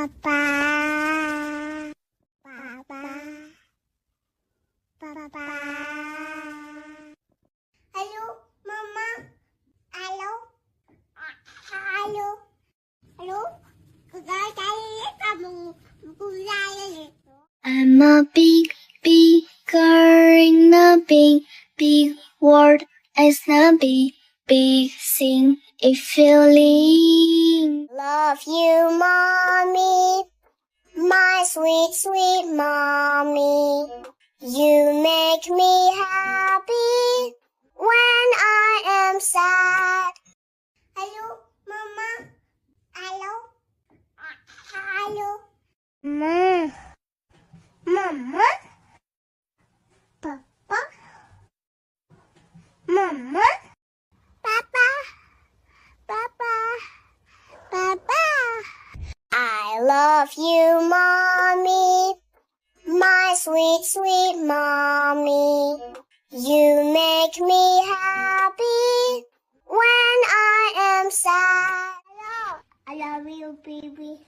爸爸，爸爸，爸爸。Hello，妈妈。Hello，Hello，Hello。哥哥家里他们不在这里。I'm a big, big girl in a big, big world. It's a big, big thing. A feeling. Love you, mommy, my sweet, sweet mommy. You make me happy when I am sad. Hello, mama. Hello, hello. Mama, Papa, Mama, Papa, Papa, Papa. I love you, mommy, my sweet, sweet mommy. You make me happy when I am sad. Hello, I love you, baby.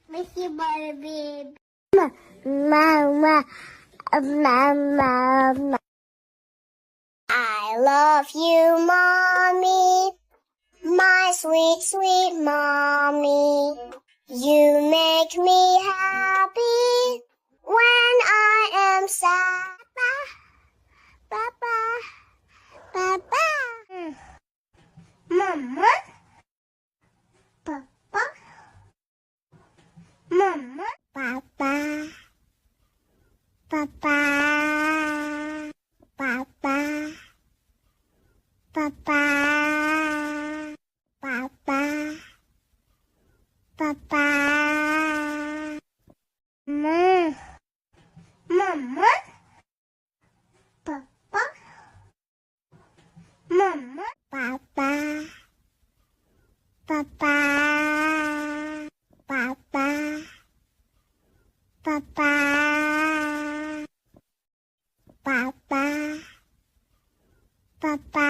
Miss you, baby. Mama, Mama. I love you, mommy, my sweet, sweet mommy. You make me happy when I am sad. Papa, Papa, Mama, Papa, Mama, Papa, Papa, Papa, Papa, Papa, Papa, Mama, Papa, Mama, Papa, Papa, Papa, Papa, Papa, Papa.